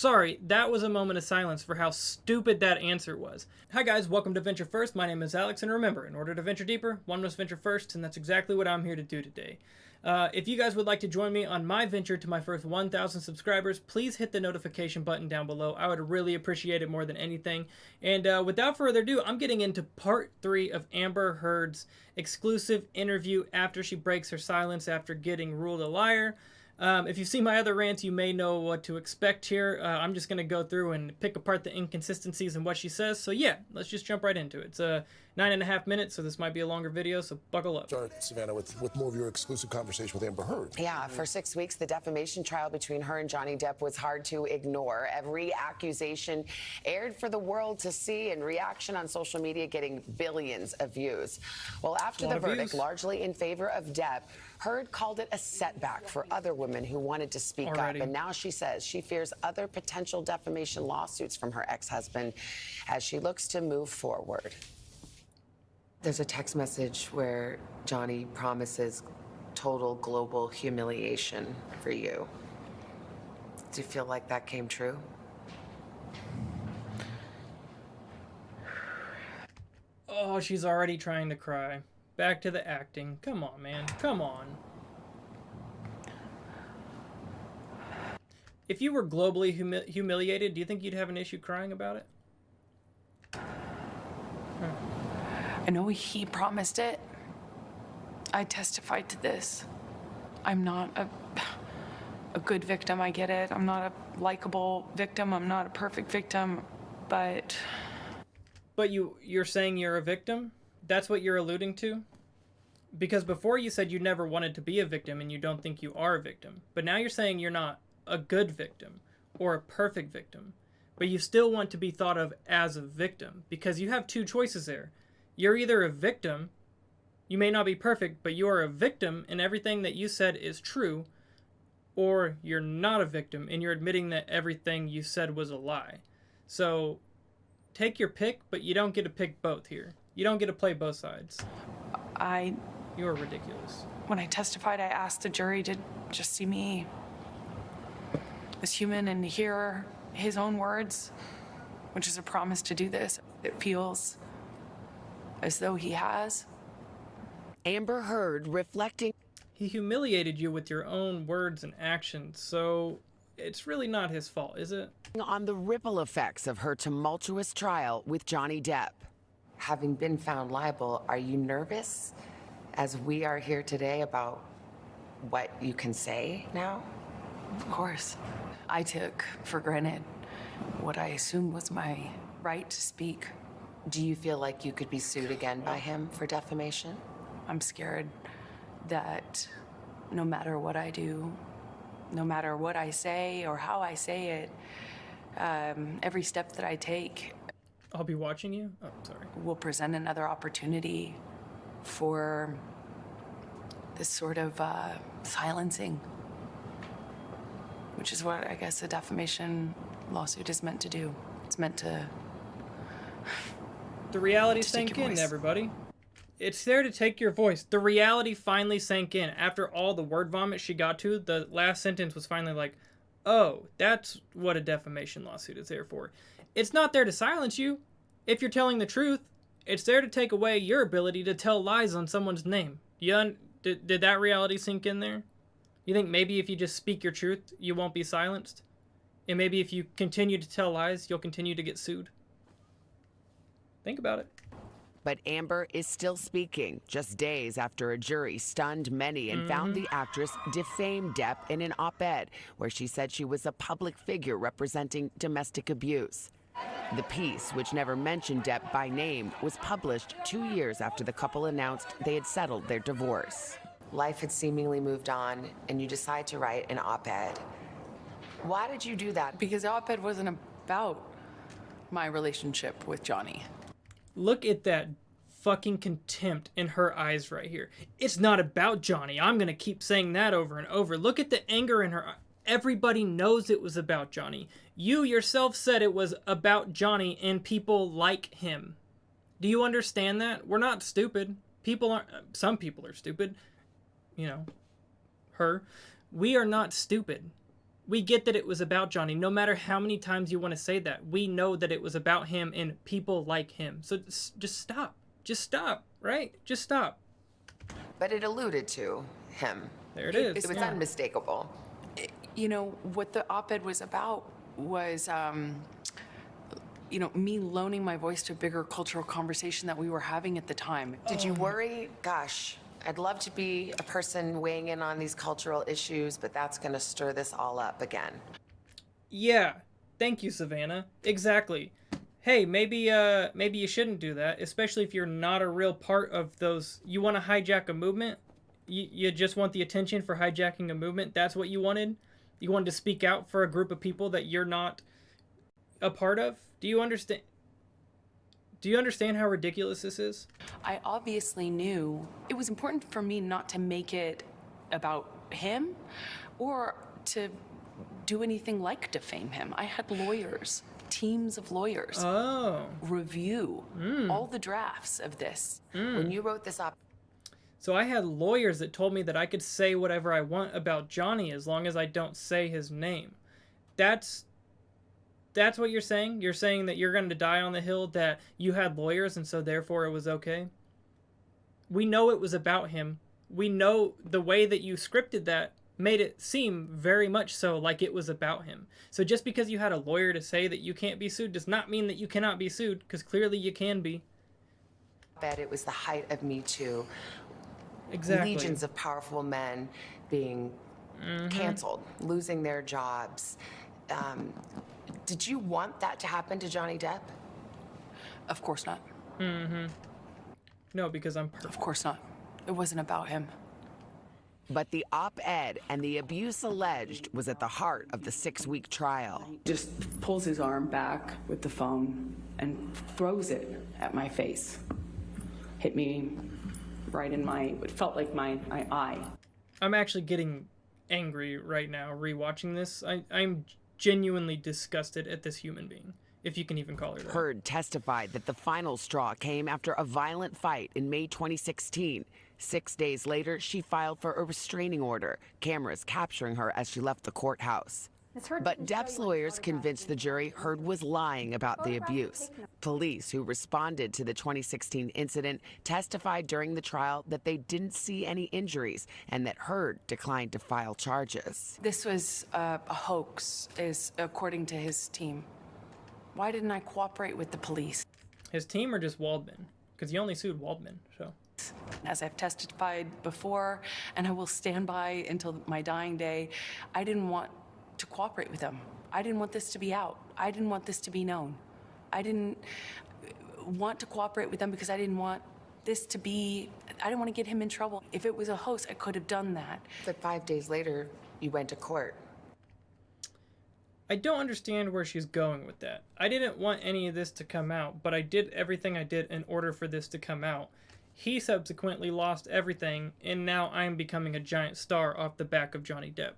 Sorry, that was a moment of silence for how stupid that answer was. Hi guys, welcome to Venture First. My name is Alex, and remember, in order to venture deeper, one must venture first, and that's exactly what I'm here to do today. If you guys would like to join me on my venture to my first 1,000 subscribers, please hit the notification button down below. I would really appreciate it more than anything. And without further ado, I'm getting into part 3 of Amber Heard's exclusive interview after she breaks her silence after getting ruled a liar. If you've seen my other rants, you may know what to expect here. I'm just going to go through and pick apart the inconsistencies in what she says. So yeah, let's just jump right into it. It's 9.5 minutes, so this might be a longer video, so buckle up. Start, Savannah, with more of your exclusive conversation with Amber Heard. Yeah, for 6 weeks, the defamation trial between her and Johnny Depp was hard to ignore. Every accusation aired for the world to see, and reaction on social media getting billions of views. Well, after the verdict, largely in favor of Depp, Heard called it a setback for other women who wanted to speak up. And now she says she fears other potential defamation lawsuits from her ex-husband as she looks to move forward. There's a text message where Johnny promises total global humiliation for you. Do you feel like that came true? Oh, she's already trying to cry. Back to the acting. Come on, man. Come on. If you were globally humiliated, do you think you'd have an issue crying about it? I know he promised it. I testified to this. I'm not a good victim, I get it. I'm not a likable victim. I'm not a perfect victim, but... But you're saying you're a victim? That's what you're alluding to? Because before you said you never wanted to be a victim and you don't think you are a victim. But now you're saying you're not a good victim or a perfect victim. But you still want to be thought of as a victim because you have two choices there. You're either a victim, you may not be perfect, but you are a victim and everything that you said is true, or you're not a victim and you're admitting that everything you said was a lie. So take your pick, but you don't get to pick both here. You don't get to play both sides. You're ridiculous. When I testified, I asked the jury to just see me as human and hear his own words, which is a promise to do this. It feels as though he has. Amber Heard reflecting. He humiliated you with your own words and actions, so it's really not his fault, is it? On the ripple effects of her tumultuous trial with Johnny Depp. Having been found liable, are you nervous as we are here today about what you can say now? Of course. I took for granted what I assumed was my right to speak. Do you feel like you could be sued again by him for defamation? I'm scared that no matter what I do, no matter what I say or how I say it, every step that I take, I'll be watching you? Oh, sorry. Will present another opportunity for this sort of silencing, which is what I guess a defamation lawsuit is meant to do. It's meant to... The reality sank in, everybody. It's there to take your voice. The reality finally sank in. After all the word vomit she got to, the last sentence was finally like, oh, that's what a defamation lawsuit is there for. It's not there to silence you. If you're telling the truth, it's there to take away your ability to tell lies on someone's name. Did that reality sink in there? You think maybe if you just speak your truth, you won't be silenced? And maybe if you continue to tell lies, you'll continue to get sued? Think about it. But Amber is still speaking just days after a jury stunned many and found the actress defamed Depp in an op-ed where she said she was a public figure representing domestic abuse. The piece, which never mentioned Depp by name, was published 2 years after the couple announced they had settled their divorce. Life had seemingly moved on, and you decide to write an op-ed. Why did you do that? Because the op-ed wasn't about my relationship with Johnny. Look at that fucking contempt in her eyes right here. It's not about Johnny. I'm going to keep saying that over and over. Look at the anger in her eyes. Everybody knows it was about Johnny. You yourself said it was about Johnny and people like him. Do you understand that? We're not stupid. Some people are stupid. You know, her. We are not stupid. We get that it was about Johnny. No matter how many times you want to say that, we know that it was about him and people like him. So just stop. Just stop, right? Just stop. But it alluded to him. There it is. It was unmistakable. You know, what the op-ed was about was, you know, me loaning my voice to a bigger cultural conversation that we were having at the time. Did you worry? Gosh, I'd love to be a person weighing in on these cultural issues, but that's going to stir this all up again. Yeah. Thank you, Savannah. Exactly. Hey, maybe you shouldn't do that, especially if you're not a real part of those. You want to hijack a movement? You just want the attention for hijacking a movement? That's what you wanted? You wanted to speak out for a group of people that you're not a part of? Do you understand? Do you understand how ridiculous this is? I obviously knew it was important for me not to make it about him or to do anything like defame him. I had lawyers, teams of lawyers, review all the drafts of this. When you wrote this up, So I had lawyers that told me that I could say whatever I want about Johnny as long as I don't say his name. That's what you're saying? You're saying that you're going to die on the hill, that you had lawyers and so therefore it was okay? We know it was about him. We know the way that you scripted that made it seem very much so like it was about him. So just because you had a lawyer to say that you can't be sued does not mean that you cannot be sued, because clearly you can be. it was the height of Me Too. Exactly. Legions of powerful men being canceled, losing their jobs. Did you want that to happen to Johnny Depp? Of course not. No, because I'm perfect. Of course not. It wasn't about him. But the op-ed and the abuse alleged was at the heart of the 6-week trial. Just pulls his arm back with the phone and throws it at my face. Hit me right in it felt like my eye. I'm actually getting angry right now rewatching this. I'm genuinely disgusted at this human being, if you can even call her that. Heard testified that the final straw came after a violent fight in May 2016. 6 days later, she filed for a restraining order, cameras capturing her as she left the courthouse. But Depp's lawyers convinced the jury Heard was lying about the abuse. Police who responded to the 2016 incident testified during the trial that they didn't see any injuries and that Heard declined to file charges. This was a hoax, according to his team. Why didn't I cooperate with the police? His team or just Waldman? Because he only sued Waldman, so. As I've testified before, and I will stand by until my dying day, I didn't want to cooperate with them. I didn't want this to be out. I didn't want this to be known. I didn't want to cooperate with them because I didn't want this to be, I didn't want to get him in trouble. If it was a hoax, I could have done that. But 5 days later, you went to court. I don't understand where she's going with that. I didn't want any of this to come out, but I did everything I did in order for this to come out. He subsequently lost everything, and now I'm becoming a giant star off the back of Johnny Depp.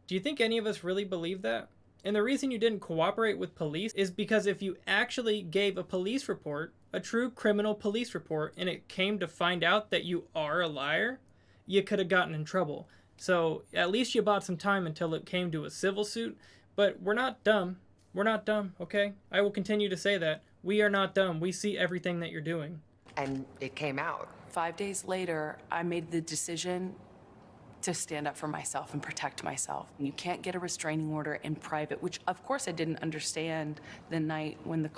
Do you think any of us really believe that? And the reason you didn't cooperate with police is because if you actually gave a police report, a true criminal police report, and it came to find out that you are a liar, you could have gotten in trouble. So at least you bought some time until it came to a civil suit. But we're not dumb. We're not dumb, okay? I will continue to say that. We are not dumb. We see everything that you're doing. And it came out. 5 days later, I made the decision to stand up for myself and protect myself. You can't get a restraining order in private, which of course I didn't understand the night when the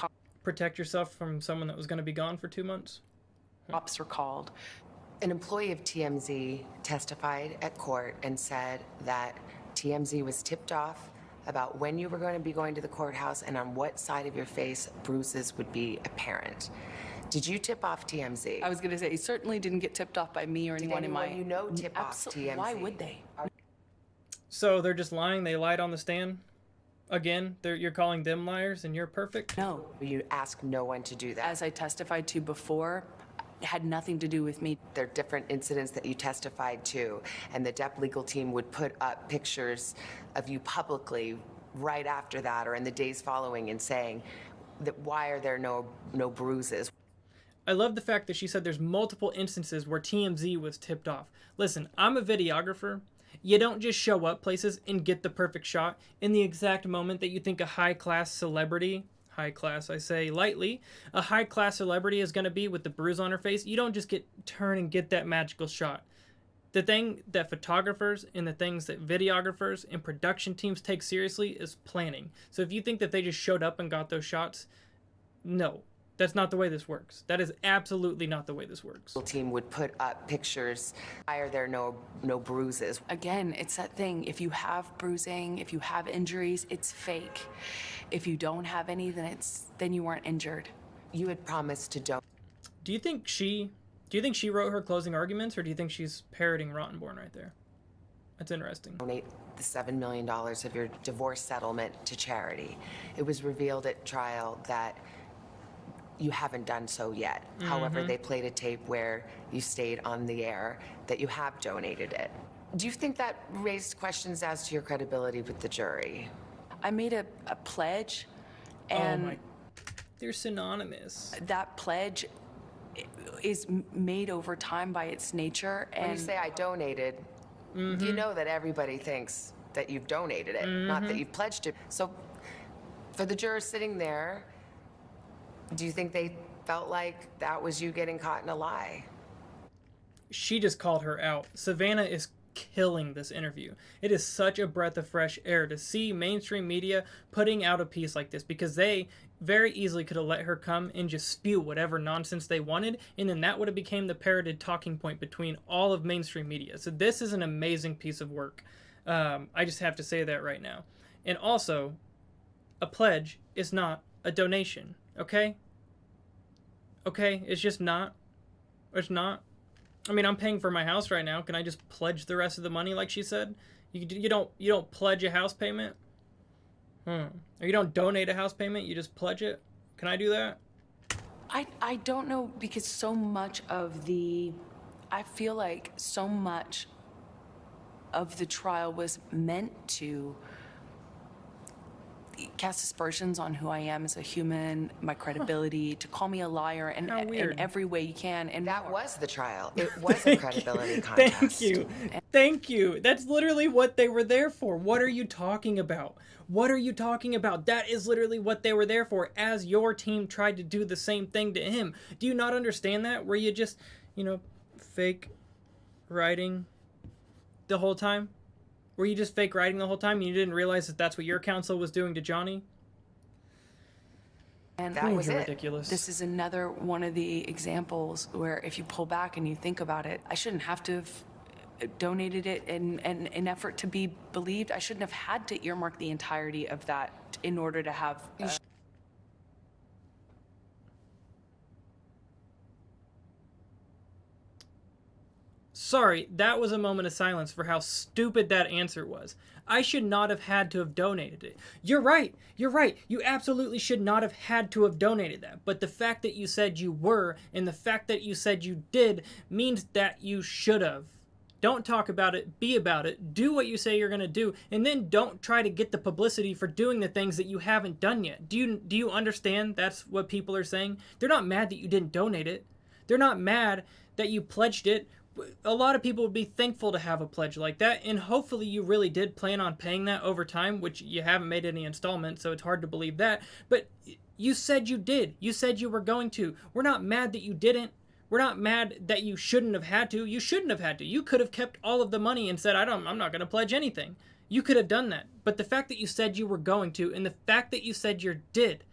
Protect yourself from someone that was going to be gone for 2 months? cops were called. An employee of TMZ testified at court and said that TMZ was tipped off about when you were going to be going to the courthouse and on what side of your face bruises would be apparent. Did you tip off TMZ? I was going to say, he certainly didn't get tipped off by me or anyone in my... you know tip off TMZ? Why would they? So they're just lying? They lied on the stand? Again, you're calling them liars and you're perfect? No. You ask no one to do that. As I testified to before, it had nothing to do with me. There are different incidents that you testified to, and the Depp legal team would put up pictures of you publicly right after that or in the days following and saying that why are there no bruises? I love the fact that she said there's multiple instances where TMZ was tipped off. Listen, I'm a videographer. You don't just show up places and get the perfect shot in the exact moment that you think a high-class celebrity, high class I say lightly, a high-class celebrity is going to be with the bruise on her face. You don't just turn and get that magical shot. The thing that photographers and the things that videographers and production teams take seriously is planning. So if you think that they just showed up and got those shots, no, that's not the way this works. That is absolutely not the way this works. The team would put up pictures. Why are there no bruises? Again, it's that thing. If you have bruising, if you have injuries, it's fake. If you don't have any, then you weren't injured. You had promised to donate. Do you think she wrote her closing arguments, or do you think she's parroting Rottenborn right there? That's interesting. Donate the $7 million of your divorce settlement to charity. It was revealed at trial that you haven't done so yet. However, they played a tape where you stayed on the air that you have donated it. Do you think that raised questions as to your credibility with the jury? I made a pledge, and they're synonymous. that pledge is made over time by its nature. And When you say I donated, you know that everybody thinks that you've donated it, not that you've pledged it. So for the jurors sitting there, do you think they felt like that was you getting caught in a lie? She just called her out. Savannah is killing this interview. It is such a breath of fresh air to see mainstream media putting out a piece like this, because they very easily could have let her come and just spew whatever nonsense they wanted, and then that would have become the parroted talking point between all of mainstream media. So this is an amazing piece of work. I just have to say that right now. And also, a pledge is not a donation, okay? Okay, it's just not. It's not. I mean, I'm paying for my house right now. Can I just pledge the rest of the money like she said? You don't pledge a house payment? Or you don't donate a house payment, you just pledge it? Can I do that? I don't know, because so much of I feel like so much of the trial was meant to cast aspersions on who I am as a human, my credibility, to call me a liar in every way you can. And That was the trial. It was a credibility contest. Thank you. Thank you. That's literally what they were there for. What are you talking about? What are you talking about? That is literally what they were there for, as your team tried to do the same thing to him. Do you not understand that? Were you just, fake writing the whole time? Were you just fake writing the whole time and you didn't realize that that's what your counsel was doing to Johnny? And That was it. Ridiculous. this is another one of the examples where, if you pull back and you think about it, I shouldn't have to have donated it in an effort to be believed. I shouldn't have had to earmark the entirety of that in order to have Sorry, that was a moment of silence for how stupid that answer was. I should not have had to have donated it. You're right. You're right. You absolutely should not have had to have donated that. But the fact that you said you were, and the fact that you said you did, means that you should have. Don't talk about it. Be about it. Do what you say you're going to do. And then don't try to get the publicity for doing the things that you haven't done yet. Do you understand that's what people are saying? They're not mad that you didn't donate it. They're not mad that you pledged it. A lot of people would be thankful to have a pledge like that, and hopefully you really did plan on paying that over time, which you haven't made any installments, so it's hard to believe that. But you said you did. You said you were going to. We're not mad that you didn't. We're not mad that you shouldn't have had to. You shouldn't have had to. You could have kept all of the money and said, I'm not going to pledge anything. You could have done that. But the fact that you said you were going to, and the fact that you said you did,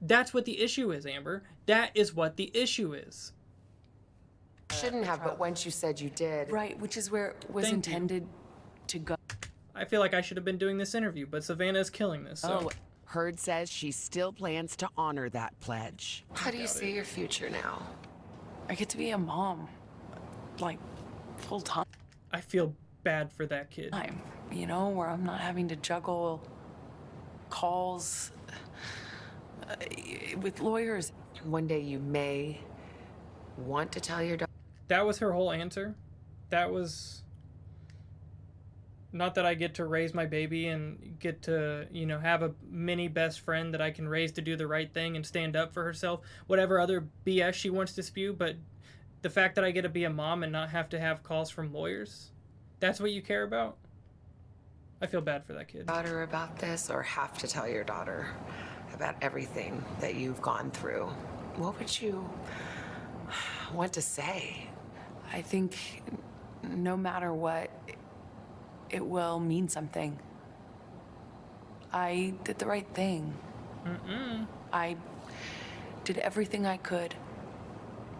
that's what the issue is, Amber. That is what the issue is. Shouldn't have, but once you said you did. right, which is where it was Thank you. intended to go. I feel like I should have been doing this interview, but Savannah is killing this. So. Heard says she still plans to honor that pledge. How do you see your future now? I get to be a mom, like, full time, I feel bad for that kid. where I'm not having to juggle calls with lawyers. One day you may want to tell your daughter. That was her whole answer. That was not that I get to raise my baby and get to, have a mini best friend that I can raise to do the right thing and stand up for herself, whatever other BS she wants to spew, but the fact that I get to be a mom and not have to have calls from lawyers, that's what you care about? I feel bad for that kid. Daughter about this, or have to tell your daughter about everything that you've gone through, what would you want to say? I think no matter what, it will mean something. I did the right thing. I did everything I could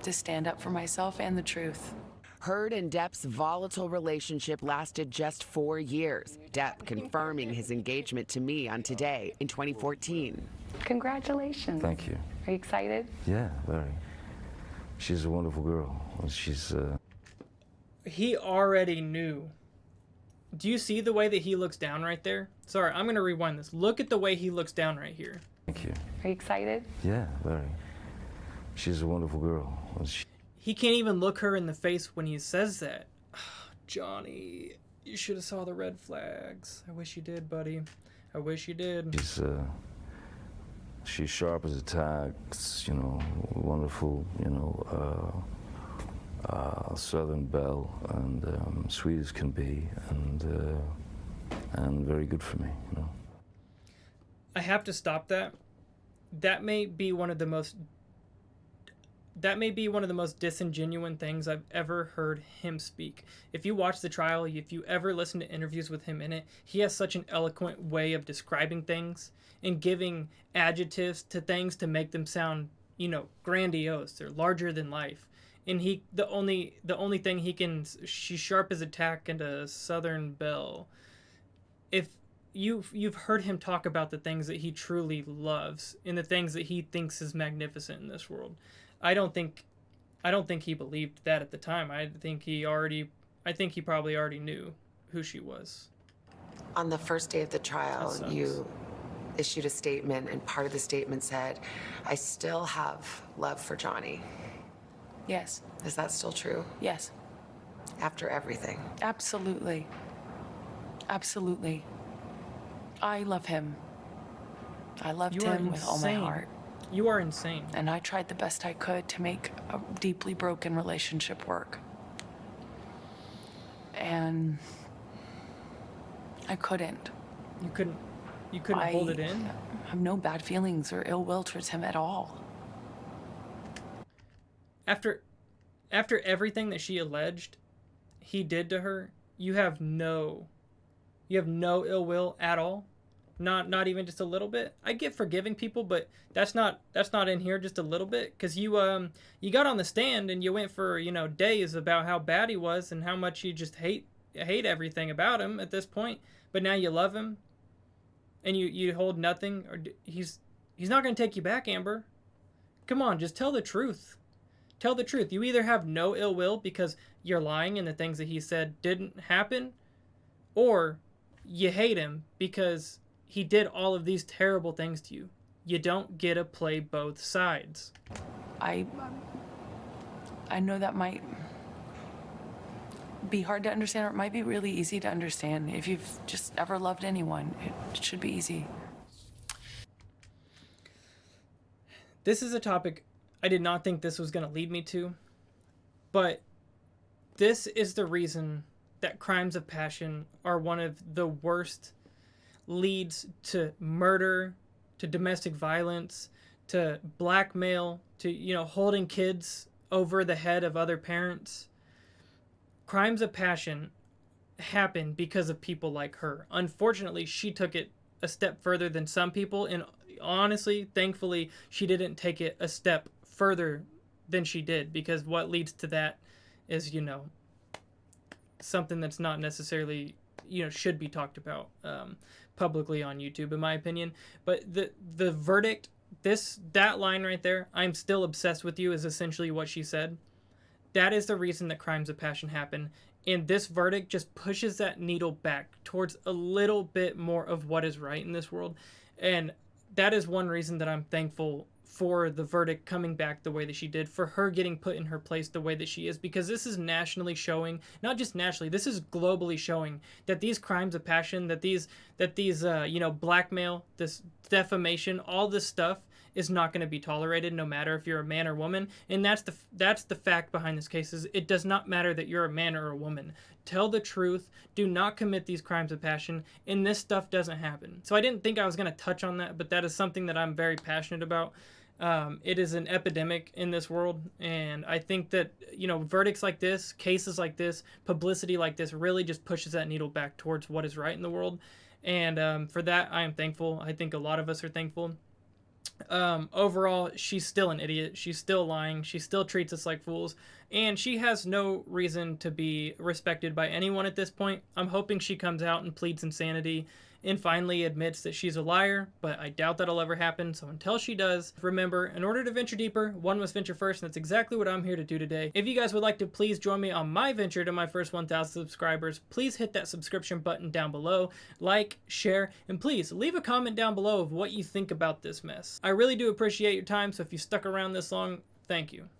to stand up for myself and the truth. Heard and Depp's volatile relationship lasted just 4 years. Depp confirming his engagement to me on Today in 2014. Congratulations. Thank you. Are you excited? Yeah, very. She's a wonderful girl. She's, He already knew. Do you see the way that he looks down right there? Sorry, I'm going to rewind this. Look at the way he looks down right here. Thank you. Are you excited? Yeah, very. She's a wonderful girl. He can't even look her in the face when he says that. Johnny, you should have saw the red flags. I wish you did, buddy. I wish you did. She's sharp as a tack, you know, wonderful, you know, Southern belle, and sweet as can be, and very good for me, you know. I have to stop that. That may be one of the most disingenuous things I've ever heard him speak. If you watch the trial, if you ever listen to interviews with him in it, he has such an eloquent way of describing things and giving adjectives to things to make them sound, you know, grandiose or larger than life. And the only thing he can, she's sharp as a tack and a Southern belle. If you've heard him talk about the things that he truly loves and the things that he thinks is magnificent in this world. I don't think he believed that at the time. I think he probably already knew who she was. On the first day of the trial, you issued a statement, and part of the statement said, "I still have love for Johnny." Yes. Is that still true? Yes. After everything? Absolutely. Absolutely. I love him. I loved him with all my heart. You are insane. And I tried the best I could to make a deeply broken relationship work. And I couldn't. You couldn't hold it in? I have no bad feelings or ill will towards him at all. After everything that she alleged he did to her, you have no ill will at all. Not even just a little bit. I get forgiving people, but that's not in here just a little bit, because you got on the stand and you went for, you know, days about how bad he was and how much you just hate everything about him at this point. But now you love him, and you hold nothing. Or he's not going to take you back, Amber. Come on, just tell the truth. Tell the truth. You either have no ill will because you're lying and the things that he said didn't happen, or you hate him because he did all of these terrible things to you. You don't get to play both sides. I know that might be hard to understand, or it might be really easy to understand. If you've just ever loved anyone, it should be easy. This is a topic I did not think this was going to lead me to, but this is the reason that crimes of passion are one of the worst leads to murder, to domestic violence, to blackmail, to, you know, holding kids over the head of other parents. Crimes of passion happen because of people like her. Unfortunately, she took it a step further than some people, and honestly, thankfully, she didn't take it a step further than she did, because what leads to that is, you know, something that's not necessarily, you know, should be talked about publicly on YouTube, in my opinion. But the verdict, that line right there, "I'm still obsessed with you," is essentially what she said. That is the reason that crimes of passion happen. And this verdict just pushes that needle back towards a little bit more of what is right in this world. And that is one reason that I'm thankful for the verdict coming back the way that she did, for her getting put in her place the way that she is, because this is nationally showing, not just nationally, this is globally showing that these crimes of passion, that these you know, blackmail, this defamation, all this stuff is not going to be tolerated, no matter if you're a man or woman. And that's the fact behind this case, is it does not matter that you're a man or a woman. Tell the truth. Do not commit these crimes of passion, and this stuff doesn't happen. So I didn't think I was going to touch on that, but that is something that I'm very passionate about. It is an epidemic in this world, and I think that, you know, verdicts like this, cases like this, publicity like this really just pushes that needle back towards what is right in the world. And for that, I am thankful. I think a lot of us are thankful. Overall, she's still an idiot. She's still lying. She still treats us like fools, and she has no reason to be respected by anyone at this point. I'm hoping she comes out and pleads insanity and finally admits that she's a liar, but I doubt that'll ever happen. So until she does, remember, in order to venture deeper, one must venture first, and that's exactly what I'm here to do today. If you guys would like to please join me on my venture to my first 1,000 subscribers, please hit that subscription button down below, like, share, and please leave a comment down below of what you think about this mess. I really do appreciate your time, so if you stuck around this long, thank you.